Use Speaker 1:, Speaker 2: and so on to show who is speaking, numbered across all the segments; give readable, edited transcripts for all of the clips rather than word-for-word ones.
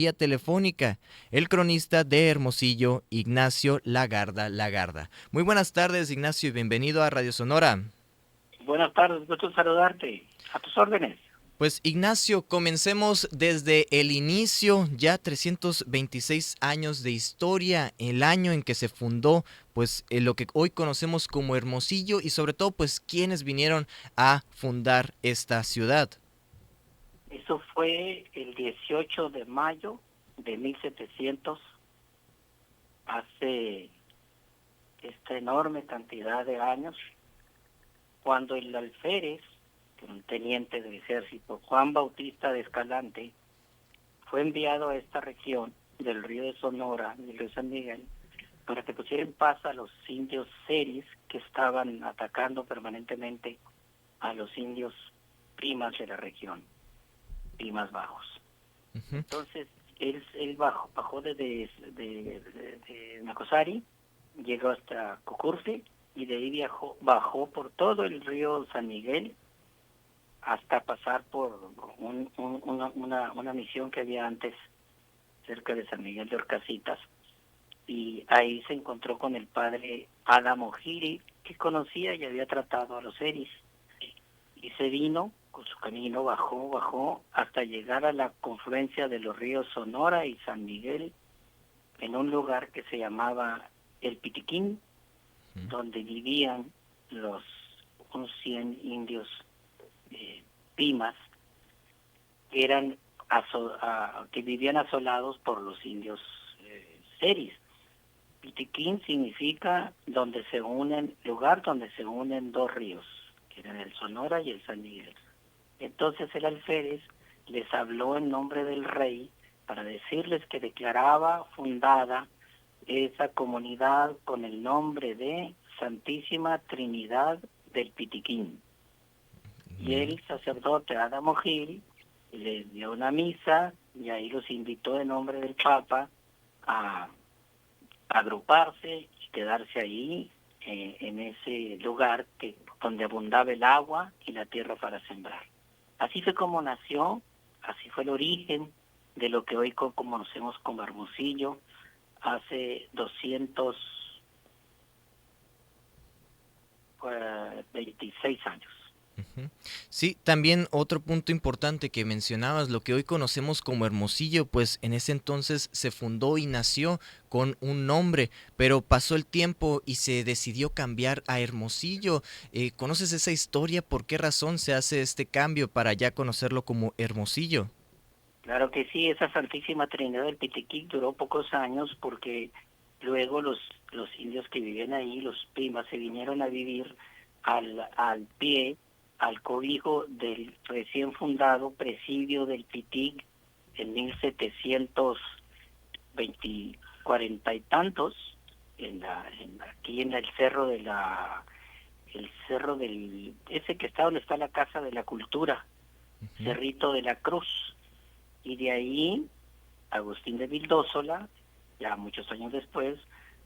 Speaker 1: Vía telefónica, el cronista de Hermosillo, Ignacio Lagarda Lagarda. Muy buenas tardes, Ignacio, y bienvenido a Radio Sonora.
Speaker 2: Buenas tardes, gusto saludarte. A tus órdenes.
Speaker 1: Pues Ignacio, comencemos desde el inicio, ya 326 años de historia, el año en que se fundó, pues lo que hoy conocemos como Hermosillo y sobre todo, pues quienes vinieron a fundar esta ciudad.
Speaker 2: Eso fue el 18 de mayo de 1700, hace esta enorme cantidad de años, cuando el alférez, un teniente del ejército, Juan Bautista de Escalante, fue enviado a esta región del río de Sonora, del río San Miguel, para que pusiera en paz a los indios seris que estaban atacando permanentemente a los indios primas de la región, primas bajos. Entonces, él bajó de Nacosari, llegó hasta Cocurce y de ahí bajó por todo el río San Miguel hasta pasar por una misión que había antes cerca de San Miguel de Orcasitas, y ahí se encontró con el padre Álamo Giri, que conocía y había tratado a los seris, y se vino con su camino, bajó hasta llegar a la confluencia de los ríos Sonora y San Miguel, en un lugar que se llamaba El Pitiquín, donde vivían unos 100 indios pimas, que eran que vivían asolados por los indios seris. Pitiquín significa lugar donde se unen dos ríos, que eran el Sonora y el San Miguel. Entonces el alférez les habló en nombre del rey para decirles que declaraba fundada esa comunidad con el nombre de Santísima Trinidad del Pitiquín. Y el sacerdote Adamo Gil les dio una misa y ahí los invitó en nombre del Papa a agruparse y quedarse ahí en ese lugar donde abundaba el agua y la tierra para sembrar. Así fue como nació, así fue el origen de lo que hoy conocemos como Hermosillo, hace 226 años.
Speaker 1: Sí, también otro punto importante que mencionabas, lo que hoy conocemos como Hermosillo, pues en ese entonces se fundó y nació con un nombre, pero pasó el tiempo y se decidió cambiar a Hermosillo. ¿Conoces esa historia? ¿Por qué razón se hace este cambio para ya conocerlo como Hermosillo?
Speaker 2: Claro que sí, esa Santísima Trinidad del Pitiquí duró pocos años porque luego los indios que vivían ahí, los primas, se vinieron a vivir al cobijo del recién fundado presidio del Pitic en 1720, 40 y tantos, aquí en el cerro ese que está donde está la Casa de la Cultura, Cerrito de la Cruz. Y de ahí, Agustín de Vildósola, ya muchos años después,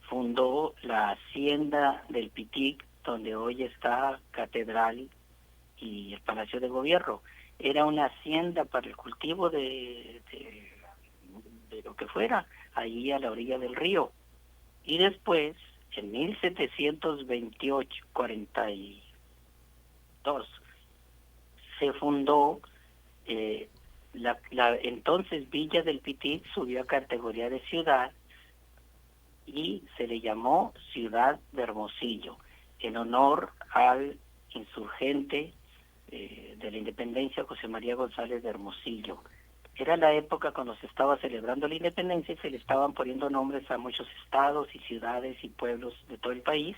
Speaker 2: fundó la hacienda del Pitic, donde hoy está Catedral y el Palacio de Gobierno. Era una hacienda para el cultivo de lo que fuera, ahí a la orilla del río. Y después, en 1728, 42, se fundó la entonces Villa del Pitic, subió a categoría de ciudad y se le llamó Ciudad de Hermosillo, en honor al insurgente de la independencia, José María González de Hermosillo. Era la época cuando se estaba celebrando la independencia y se le estaban poniendo nombres a muchos estados y ciudades y pueblos de todo el país,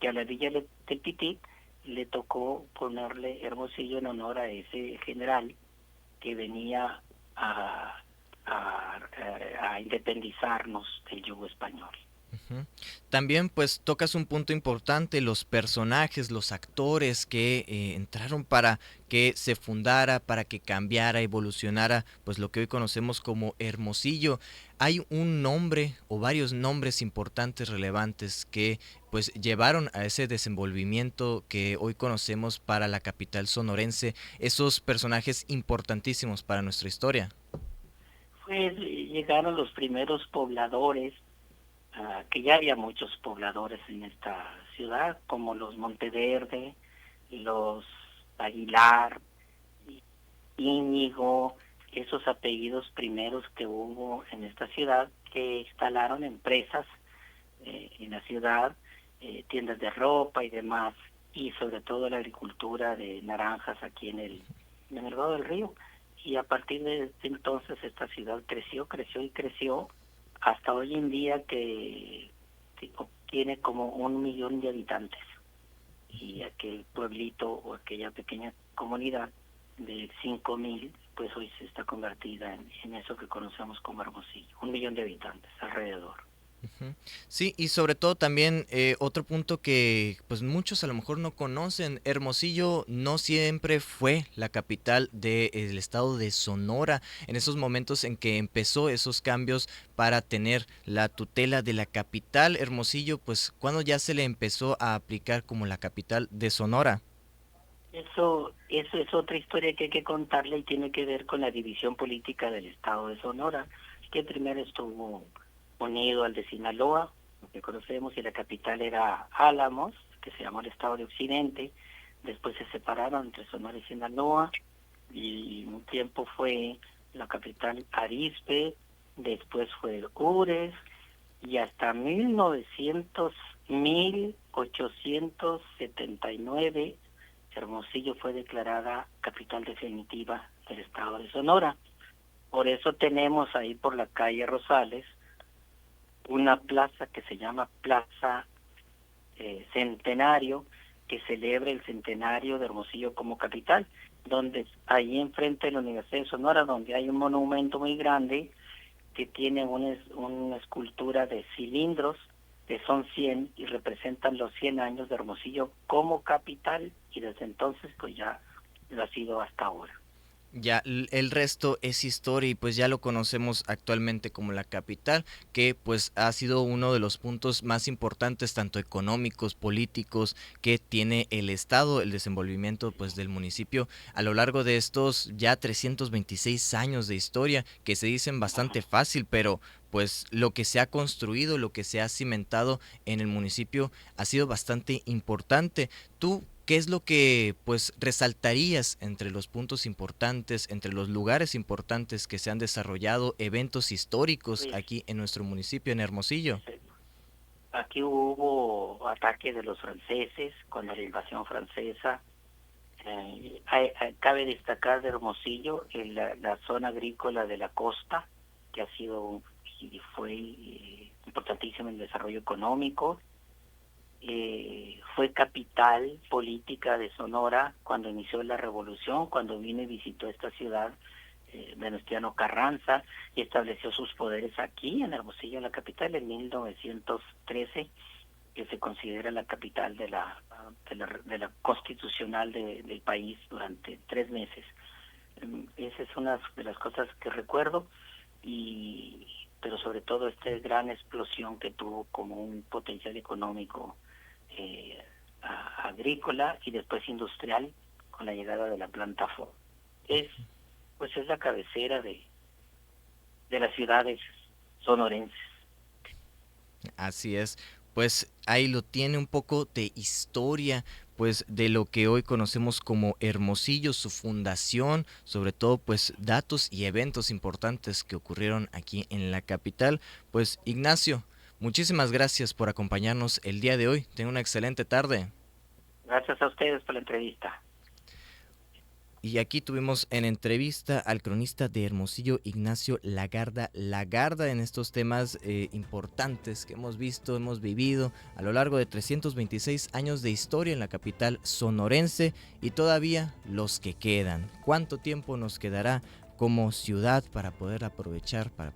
Speaker 2: que a la Villa del Pitic le tocó ponerle Hermosillo en honor a ese general que venía a independizarnos del yugo español.
Speaker 1: También pues tocas un punto importante, los personajes, los actores que entraron para que se fundara, para que cambiara, evolucionara, pues lo que hoy conocemos como Hermosillo. Hay un nombre o varios nombres importantes, relevantes, que pues llevaron a ese desenvolvimiento que hoy conocemos para la capital sonorense, esos personajes importantísimos para nuestra historia.
Speaker 2: Pues llegaron los primeros pobladores, que ya había muchos pobladores en esta ciudad, como los Monteverde, los Aguilar, Íñigo, esos apellidos primeros que hubo en esta ciudad, que instalaron empresas en la ciudad, tiendas de ropa y demás, y sobre todo la agricultura de naranjas aquí en el lado del río. Y a partir de entonces esta ciudad creció, creció y creció hasta hoy en día que tiene como 1 millón de habitantes. Y aquel pueblito o aquella pequeña comunidad de 5,000, pues hoy se está convertida en eso que conocemos como Hermosillo, 1 millón de habitantes alrededor.
Speaker 1: Ujú. Sí, y sobre todo también otro punto que pues muchos a lo mejor no conocen, Hermosillo no siempre fue la capital del estado de Sonora. En esos momentos en que empezó esos cambios para tener la tutela de la capital, Hermosillo, pues cuando ya se le empezó a aplicar como la capital de Sonora.
Speaker 2: Eso es otra historia que hay que contarle y tiene que ver con la división política del estado de Sonora, que primero estuvo unido al de Sinaloa, lo que conocemos, y la capital era Álamos, que se llamó el estado de Occidente. Después se separaron entre Sonora y Sinaloa, y un tiempo fue la capital Arizpe, después fue Ures, y hasta 1879 Hermosillo fue declarada capital definitiva del estado de Sonora. Por eso tenemos ahí por la calle Rosales una plaza que se llama Plaza Centenario, que celebra el centenario de Hermosillo como capital, donde ahí enfrente de la Universidad de Sonora, donde hay un monumento muy grande que tiene una escultura de cilindros que son 100 y representan los 100 años de Hermosillo como capital, y desde entonces pues ya lo ha sido hasta ahora.
Speaker 1: Ya el resto es historia y pues ya lo conocemos actualmente como la capital, que pues ha sido uno de los puntos más importantes tanto económicos, políticos que tiene el estado, el desenvolvimiento pues del municipio a lo largo de estos ya 326 años de historia, que se dicen bastante fácil, pero pues lo que se ha construido, lo que se ha cimentado en el municipio ha sido bastante importante. ¿Tú qué es lo que pues resaltarías entre los puntos importantes, entre los lugares importantes que se han desarrollado, eventos históricos
Speaker 2: Pues
Speaker 1: aquí en nuestro municipio, en Hermosillo?
Speaker 2: eh, aquí hubo ataque de los franceses cuando la invasión francesa. Cabe destacar de Hermosillo la zona agrícola de la costa, que ha sido y fue importantísima en el desarrollo económico. Fue capital política de Sonora cuando inició la revolución, cuando vino y visitó esta ciudad Venustiano Carranza y estableció sus poderes aquí en Hermosillo, la capital, en 1913, que se considera la capital de la constitucional del país durante 3 meses. Esa es una de las cosas que recuerdo, pero sobre todo esta gran explosión que tuvo como un potencial económico, eh, agrícola y después industrial con la llegada de la planta Ford. Es pues es la cabecera de las ciudades sonorenses.
Speaker 1: Así es, pues ahí lo tiene un poco de historia, pues de lo que hoy conocemos como Hermosillo, su fundación, sobre todo pues datos y eventos importantes que ocurrieron aquí en la capital. Pues Ignacio, muchísimas gracias por acompañarnos el día de hoy. Tenga una excelente tarde.
Speaker 2: Gracias a ustedes por la entrevista.
Speaker 1: Y aquí tuvimos en entrevista al cronista de Hermosillo, Ignacio Lagarda. Lagarda en estos temas importantes que hemos visto, hemos vivido a lo largo de 326 años de historia en la capital sonorense y todavía los que quedan. ¿Cuánto tiempo nos quedará como ciudad para poder aprovechar, para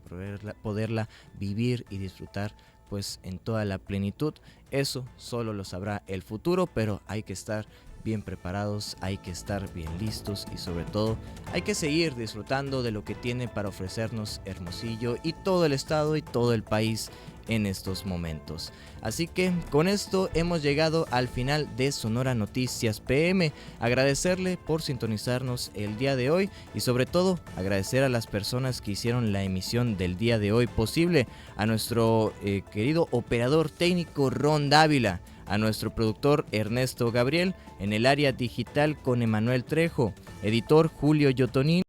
Speaker 1: poderla vivir y disfrutar pues en toda la plenitud? Eso solo lo sabrá el futuro, pero hay que estar bien preparados, hay que estar bien listos y sobre todo hay que seguir disfrutando de lo que tiene para ofrecernos Hermosillo y todo el estado y todo el país en estos momentos. Así que con esto hemos llegado al final de Sonora Noticias PM. Agradecerle por sintonizarnos el día de hoy y sobre todo agradecer a las personas que hicieron la emisión del día de hoy posible, a nuestro querido operador técnico Ron Dávila, a nuestro productor Ernesto Gabriel, en el área digital con Emanuel Trejo, editor Julio Yotonín.